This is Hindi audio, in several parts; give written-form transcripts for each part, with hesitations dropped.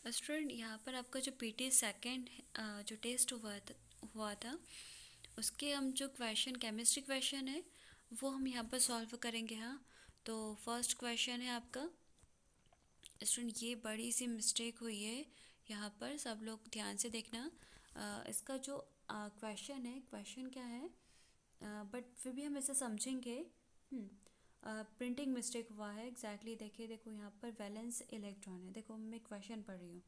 स्टूडेंट, यहाँ पर आपका जो पीटी सेकंड जो टेस्ट हुआ था उसके हम जो क्वेश्चन केमिस्ट्री क्वेश्चन है वो हम यहाँ पर सॉल्व करेंगे। हाँ, तो फर्स्ट क्वेश्चन है आपका। स्टूडेंट, ये बड़ी सी मिस्टेक हुई है यहाँ पर, सब लोग ध्यान से देखना। इसका जो क्वेश्चन है, क्वेश्चन क्या है, बट फिर भी हम इसे समझेंगे। प्रिंटिंग मिस्टेक हुआ है एग्जैक्टली। देखिए, देखो यहाँ पर वैलेंस इलेक्ट्रॉन है। देखो मैं क्वेश्चन पढ़ रही हूँ।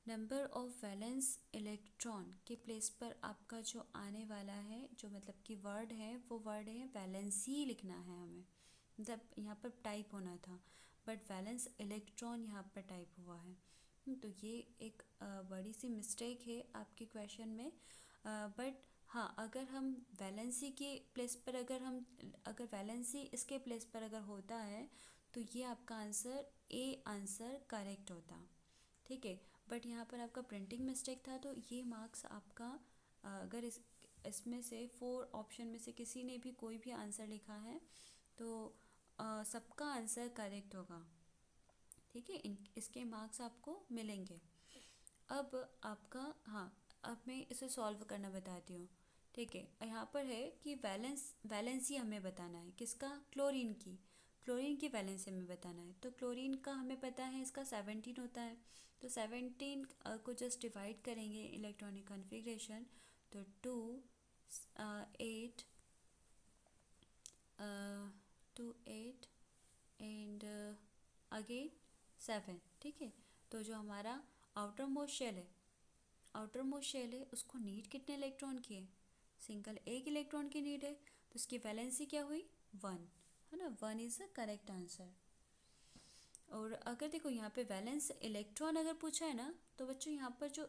नंबर ऑफ वैलेंस इलेक्ट्रॉन के प्लेस पर आपका जो आने वाला है, जो मतलब कि वर्ड है, वो वर्ड है वैलेंसी लिखना है हमें। मतलब यहाँ पर टाइप होना था, बट वैलेंस इलेक्ट्रॉन यहाँ पर टाइप हुआ है। तो ये एक बड़ी सी मिस्टेक है आपके क्वेश्चन में। बट हाँ, अगर हम वैलेंसी के प्लेस पर अगर वैलेंसी इसके प्लेस पर अगर होता है तो ये आपका आंसर ए आंसर करेक्ट होता। ठीक है, बट यहाँ पर आपका प्रिंटिंग मिस्टेक था, तो ये मार्क्स आपका अगर इसमें से 4 ऑप्शन में से किसी ने भी कोई भी आंसर लिखा है तो सबका आंसर करेक्ट होगा। ठीक है, इसके मार्क्स आपको मिलेंगे। अब आपका, हाँ, अब मैं इसे सॉल्व करना बताती हूँ। ठीक है, यहाँ पर है कि वैलेंसी हमें बताना है किसका, क्लोरीन की वैलेंसी हमें बताना है। तो क्लोरीन का हमें पता है इसका 17 होता है। तो 17 को जस्ट डिवाइड करेंगे इलेक्ट्रॉनिक कॉन्फ़िगरेशन, तो 2 8 2 8 एंड अगेन 7। ठीक है, तो जो हमारा आउटर मोस्ट शेल है उसको नीड कितने इलेक्ट्रॉन की है, सिंगल एक इलेक्ट्रॉन की नीड है। तो इसकी वैलेंसी क्या हुई, 1, है ना। 1 इज़ द करेक्ट आंसर। और अगर देखो यहाँ पे वैलेंस इलेक्ट्रॉन अगर पूछा है ना, तो बच्चों यहाँ पर जो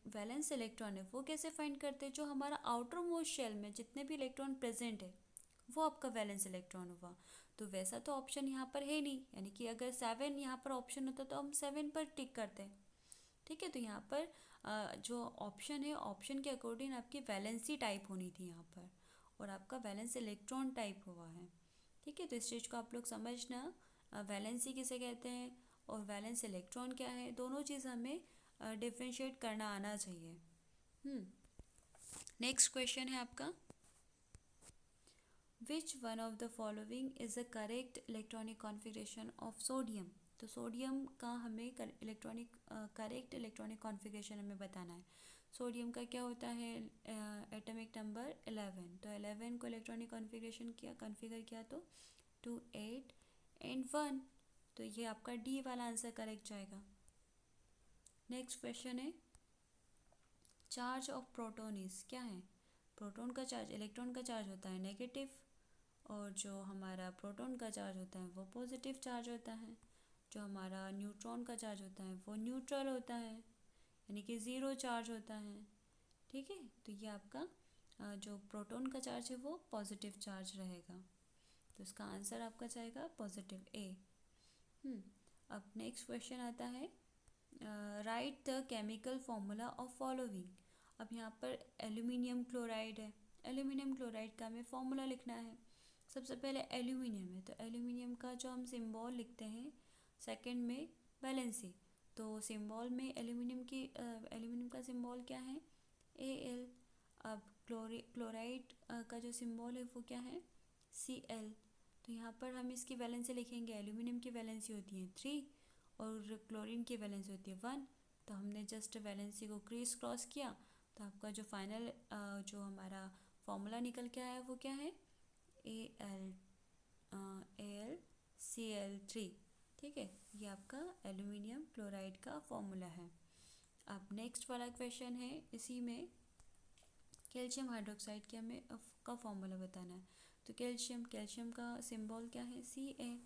वैलेंस इलेक्ट्रॉन है वो कैसे फाइंड करते हैं, जो हमारा आउटर मोस्ट शेल में जितने भी इलेक्ट्रॉन प्रेजेंट है वो आपका वैलेंस इलेक्ट्रॉन हुआ। तो वैसा तो ऑप्शन यहाँ पर है नहीं, यानी कि अगर 7 यहाँ पर ऑप्शन होता तो हम 7 पर टिक करते हैं। ठीक है, तो यहाँ पर जो ऑप्शन है, ऑप्शन के अकॉर्डिंग आपकी वैलेंसी टाइप होनी थी यहाँ पर, और आपका वैलेंस इलेक्ट्रॉन टाइप हुआ है। ठीक है, तो इस चीज़ को आप लोग समझना, वैलेंसी किसे कहते हैं और वैलेंस इलेक्ट्रॉन क्या है, दोनों चीज़ हमें डिफ्रेंशिएट करना आना चाहिए। नेक्स्ट क्वेश्चन है आपका, which one of the following is the correct electronic configuration of sodium. तो सोडियम का हमें करेक्ट इलेक्ट्रॉनिक कॉन्फ़िगरेशन हमें बताना है। सोडियम का क्या होता है, एटॉमिक नंबर 11। तो 11 को इलेक्ट्रॉनिक कॉन्फ़िगर किया तो 2 8 एंड 1। तो ये आपका डी वाला आंसर करेक्ट जाएगा। नेक्स्ट क्वेश्चन है, चार्ज ऑफ प्रोटोन इज, क्या है, प्रोटॉन का चार्ज, इलेक्ट्रॉन का चार्ज होता है नेगेटिव, और जो हमारा प्रोटॉन का चार्ज होता है वो पॉजिटिव चार्ज होता है। जो हमारा न्यूट्रॉन का चार्ज होता है वो न्यूट्रल होता है, यानी कि ज़ीरो चार्ज होता है। ठीक है, तो ये आपका जो प्रोटॉन का चार्ज है वो पॉजिटिव चार्ज रहेगा। तो इसका आंसर आपका जाएगा पॉजिटिव ए। अब नेक्स्ट क्वेश्चन आता है, right the chemical formula of following. अब यहाँ पर एल्यूमिनियम क्लोराइड है, एल्यूमिनियम क्लोराइड का हमें फॉर्मूला लिखना है। सबसे पहले एल्यूमिनियम है, तो एल्यूमिनियम का जो हम सिंबल लिखते हैं सेकंड में वैलेंसी, तो सिंबल में एल्यूमिनियम का सिंबल क्या है, Al। अब क्लोराइड का जो सिंबल है वो क्या है, Cl। तो यहाँ पर हम इसकी वैलेंसी लिखेंगे, एल्यूमिनियम की वैलेंसी होती है 3 और क्लोरीन की वैलेंसी होती है 1। तो हमने जस्ट वैलेंसी को क्रीज क्रॉस किया, तो आपका जो फाइनल जो हमारा फॉर्मूला निकल के आया वो क्या है, AlCl3। ठीक है, ये आपका एल्यूमिनियम क्लोराइड का फॉर्मूला है। अब नेक्स्ट वाला क्वेश्चन है, इसी में कैल्शियम हाइड्रोक्साइड के हमें का फॉर्मूला बताना है। तो कैल्शियम का सिंबल क्या है, Ca।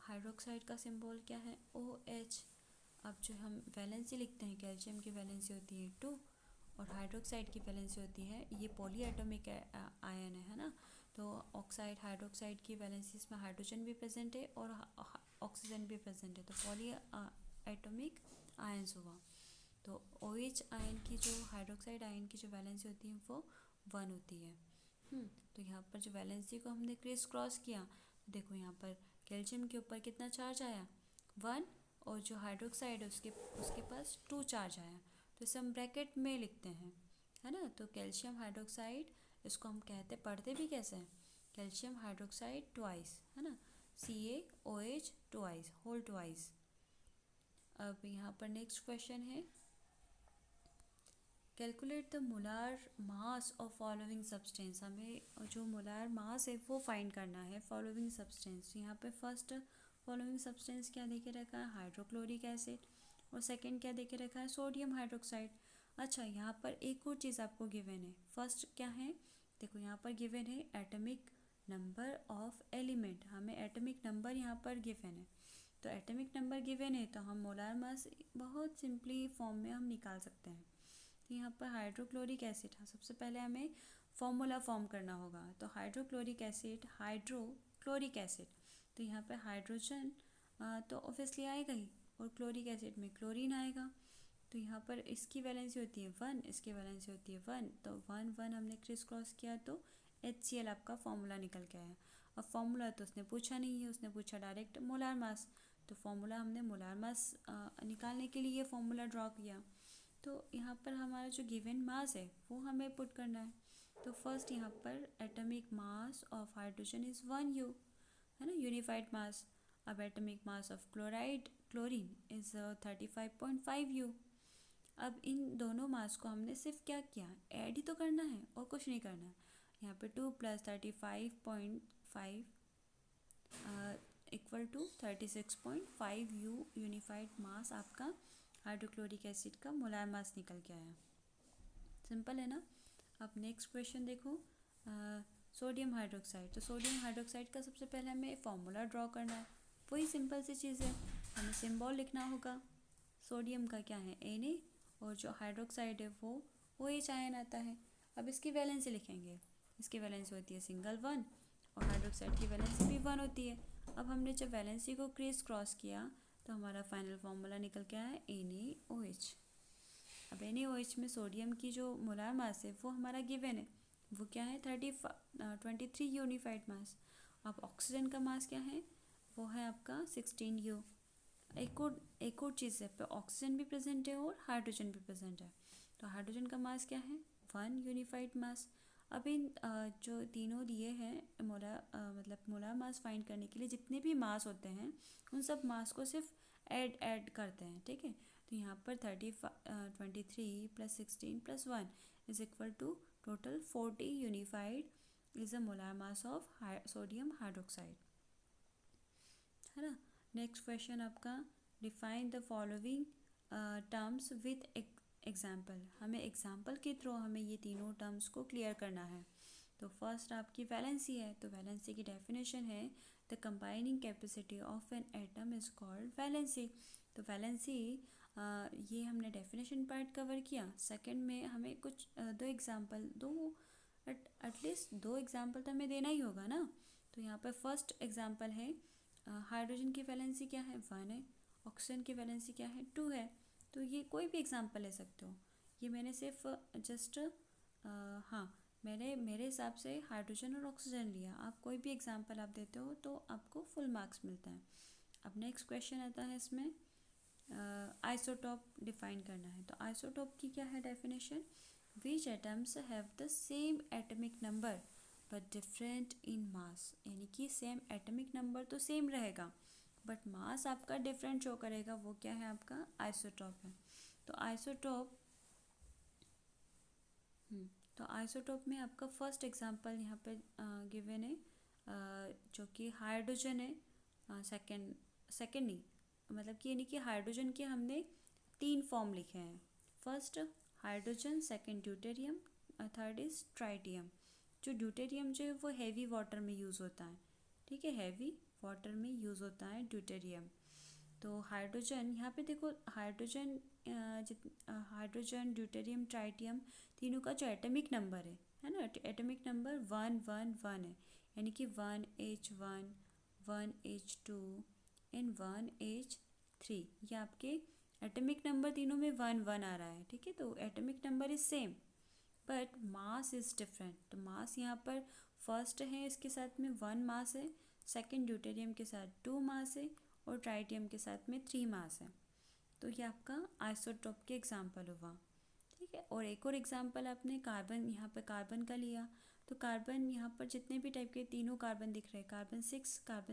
हाइड्रोक्साइड का सिंबल क्या है, OH। अब जो हम वैलेंसी लिखते हैं, कैल्शियम की वैलेंसी होती है 2 और हाइड्रोक्साइड की वैलेंसी होती है, ये पॉली एटॉमिक आयन है ना। तो ऑक्साइड हाइड्रोक्साइड की वैलेंसी, इसमें हाइड्रोजन भी प्रेजेंट है और ऑक्सीजन भी प्रेजेंट है, तो पॉली एटॉमिक आयन्स हुआ। तो OH आयन की, जो हाइड्रोक्साइड आयन की जो वैलेंसी होती है वो 1 होती है। तो यहाँ पर जो वैलेंसी को हमने क्रिस क्रॉस किया, देखो यहाँ पर कैल्शियम के ऊपर कितना चार्ज आया, 1, और जो हाइड्रोक्साइड है उसके उसके पास 2 चार्ज आया, तो इसे हम ब्रैकेट में लिखते हैं, है ना। तो कैल्शियम हाइड्रोक्साइड, इसको हम कहते पढ़ते भी कैसे हैं, कैल्शियम हाइड्रोक्साइड ट्वाइस, है ना, CaOH ट्वाइस, होल ट्वाइस। अब यहाँ पर नेक्स्ट क्वेश्चन है, calculate the molar mass of following substance. हमें जो मोलार मास है वो फाइंड करना है फॉलोइंग सब्सटेंस। यहाँ पे फर्स्ट फॉलोइंग सब्सटेंस क्या देके रखा है, हाइड्रोक्लोरिक एसिड, और सेकंड क्या देके रखा है, सोडियम हाइड्रोक्साइड। अच्छा, यहाँ पर एक और चीज़ आपको गिवन है, फर्स्ट क्या है, देखो यहाँ पर गिवन है एटॉमिक नंबर ऑफ एलिमेंट, हमें एटॉमिक नंबर यहाँ पर गिवन है। तो एटॉमिक नंबर गिवन है तो हम मोलार मास बहुत सिंपली फॉर्म में हम निकाल सकते हैं। तो यहाँ पर हाइड्रोक्लोरिक एसिड, हाँ सबसे पहले हमें फॉर्मूला फॉर्म करना होगा। तो हाइड्रोक्लोरिक एसिड, हाइड्रोक्लोरिक एसिड, तो यहाँ पर हाइड्रोजन तो ऑब्वियसली आएगा ही, और क्लोरिक एसिड में क्लोरीन आएगा। तो यहाँ पर इसकी वैलेंसी होती है 1, इसकी वैलेंसी होती है 1, तो 1 1 हमने क्रिस क्रॉस किया तो HCl आपका फॉर्मूला निकल के आया। अब फॉर्मूला तो उसने पूछा नहीं है, उसने पूछा डायरेक्ट मोलार मास, तो फॉर्मूला हमने मोलार मास निकालने के लिए फॉर्मूला ड्रॉ किया। तो यहाँ पर हमारा जो गिवन मास है वो हमें पुट करना है। तो फर्स्ट यहाँ पर atomic mass of hydrogen is 1U, है ना, यूनिफाइड मास। अब atomic mass of chlorine is 35.5U। अब इन दोनों मास को हमने सिर्फ क्या किया, ऐड ही तो करना है और कुछ नहीं करना है। यहाँ पे 2 + 35.5 इक्वल टू 36.5U यूनिफाइड मास आपका हाइड्रोक्लोरिक एसिड का मोलार मास निकल के आया। सिंपल है ना। अब नेक्स्ट क्वेश्चन देखो, सोडियम हाइड्रोक्साइड। तो सोडियम हाइड्रोक्साइड का सबसे पहले हमें फॉर्मूला ड्रॉ करना है, वही सिंपल सी चीज़ है, हमें सिंबल लिखना होगा। सोडियम का क्या है Na, और जो हाइड्रोक्साइड है वो OH आयन आता है। अब इसकी वैलेंसी लिखेंगे, इसकी वैलेंसी होती है सिंगल 1, और हाइड्रोक्साइड की वैलेंसी भी 1 होती है। अब हमने जब वैलेंसी को क्रिस क्रॉस किया तो हमारा फाइनल फार्मूला निकल के आया NaOH। अब NaOH में सोडियम की जो मोलार मास है वो हमारा गिवन है, वो क्या है 23 यूनिफाइड मास। अब ऑक्सीजन का मास क्या है, वो है आपका 16U। एक और चीज़ है, पे ऑक्सीजन भी प्रेजेंट है और हाइड्रोजन भी प्रेजेंट है। तो हाइड्रोजन का मास क्या है 1 यूनिफाइड मास। अब इन जो तीनों दिए हैं मतलब मोलार मास फाइंड करने के लिए जितने भी मास होते हैं उन सब मास को सिर्फ ऐड करते हैं, ठीक है। तो यहाँ पर 23 + 16 + 1 is equal to total 40 unified is a molar mass of sodium hydroxide, है ना। नेक्स्ट क्वेश्चन आपका, define the following terms with example. हमें एग्जाम्पल के थ्रू हमें ये तीनों टर्म्स को क्लियर करना है। तो फर्स्ट आपकी वैलेंसी है, तो वैलेंसी की डेफिनेशन है the combining capacity of an atom is called valency. तो वैलेंसी ये हमने डेफिनेशन पार्ट कवर किया। सेकंड में हमें कुछ एटलीस्ट दो एग्जाम्पल तो हमें देना ही होगा ना। तो यहाँ पर फर्स्ट एग्जाम्पल है, हाइड्रोजन की वैलेंसी क्या है 1 है, ऑक्सीजन की वैलेंसी क्या है 2 है। तो ये कोई भी एग्जाम्पल ले सकते हो, ये मैंने सिर्फ जस्ट हाँ मैंने मेरे हिसाब से हाइड्रोजन और ऑक्सीजन लिया। आप कोई भी एग्जाम्पल आप देते हो तो आपको फुल मार्क्स मिलता है। अब नेक्स्ट क्वेश्चन आता है इसमें, आइसोटॉप डिफाइन करना है। तो आइसोटॉप की क्या है definition, which atoms have the same atomic number but different in mass, यानी कि सेम एटॉमिक नंबर तो सेम रहेगा बट मास आपका डिफरेंट शो करेगा, वो क्या है आपका आइसोटॉप है। तो आइसोटॉप में आपका फर्स्ट एग्जांपल यहाँ पे गिवन है, जो कि हाइड्रोजन है। सेकंड नहीं, मतलब कि यानी कि हाइड्रोजन के हमने 3 फॉर्म लिखे हैं। First hydrogen, second deuterium, third is tritium. जो ड्यूटेरियम जो है वो हैवी वाटर में यूज़ होता है, ठीक है, हैवी वाटर में यूज़ होता है ड्यूटेरियम। तो हाइड्रोजन यहाँ पे देखो, हाइड्रोजन ड्यूटेरियम ट्राइटियम तीनों का जो एटॉमिक नंबर है ना, एटॉमिक नंबर 1 1 1 है, यानी कि 1H1 1H2 एंड 1H3, ये आपके एटॉमिक नंबर तीनों में 1 1 आ रहा है, ठीक है। तो atomic number is same but mass is different. तो मास यहाँ पर फर्स्ट है इसके साथ में 1 मास है, सेकंड ड्यूटेरियम के साथ 2 मास है, और ट्राइटियम के साथ में 3 मास है। तो ये आपका आइसोटोप के एग्जाम्पल हुआ, ठीक है। और एक और एग्जाम्पल आपने कार्बन, यहाँ पर कार्बन का लिया, तो कार्बन यहाँ पर जितने भी टाइप के तीनों कार्बन दिख रहे हैं, carbon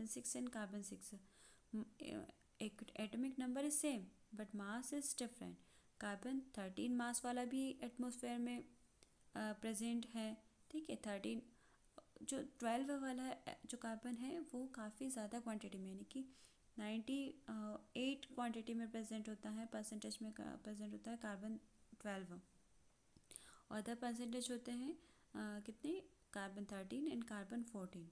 six and carbon six, एक atomic number is same but mass is different. Carbon 13 mass वाला भी एटमॉस्फेयर में प्रेजेंट है, ठीक है। 13 जो 12 वाला जो कार्बन है वो काफ़ी ज़्यादा क्वांटिटी में, यानी कि 98 क्वांटिटी में प्रेजेंट होता है, परसेंटेज में प्रेजेंट होता है कार्बन 12। और अदर परसेंटेज होते हैं कितने, कार्बन 13 एंड कार्बन 14।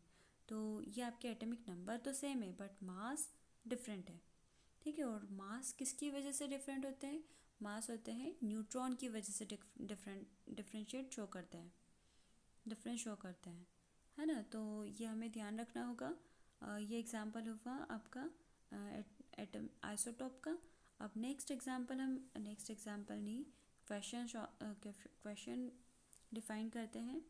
तो ये आपके एटॉमिक नंबर तो सेम है बट मास डिफरेंट है, ठीक है। और मास किसकी वजह से डिफरेंट होते हैं, मास होते हैं न्यूट्रॉन की वजह से डिफरेंशिएट शो करते हैं, डिफरेंस शो करते हैं, है ना। तो ये हमें ध्यान रखना होगा। ये एग्जांपल हुआ आपका एटम आइसोटोप का। अब नेक्स्ट एग्जांपल नहीं, क्वेश्चन डिफाइन करते हैं।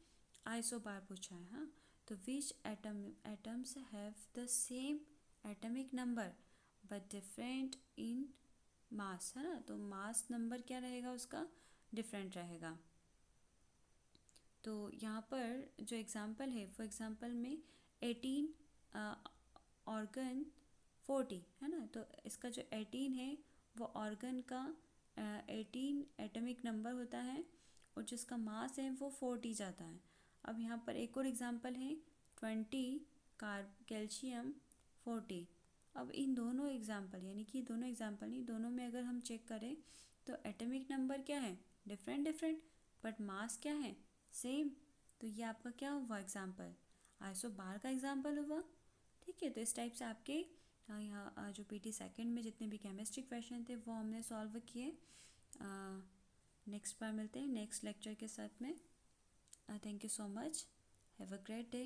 आइसोबार पूछा है, हाँ। तो which atoms have the same atomic number but different in mass, है ना। तो मास नंबर क्या रहेगा उसका, डिफरेंट रहेगा। तो यहाँ पर जो एग्ज़ाम्पल है, फॉर एग्ज़ाम्पल में 18 ऑर्गन 40, है ना। तो इसका जो 18 है वो ऑर्गन का 18 एटॉमिक नंबर होता है और जिसका मास है वो 40 जाता है। अब यहाँ पर एक और एग्ज़ाम्पल है 20 कैल्शियम 40। अब इन दोनों एग्ज़ाम्पल, यानी कि दोनों एग्ज़ाम्पल नहीं, दोनों में अगर हम चेक करें तो एटॉमिक नंबर क्या है, डिफरेंट बट मास क्या है, सेम। तो ये आपका क्या हुआ एग्जाम्पल, आइसोबार का एग्जाम्पल हुआ, ठीक है। तो इस टाइप से आपके यहाँ जो पीटी सेकंड में जितने भी केमिस्ट्री क्वेश्चन थे वो हमने सॉल्व किए। नेक्स्ट बार मिलते हैं नेक्स्ट लेक्चर के साथ में। Thank you so much, have a great day.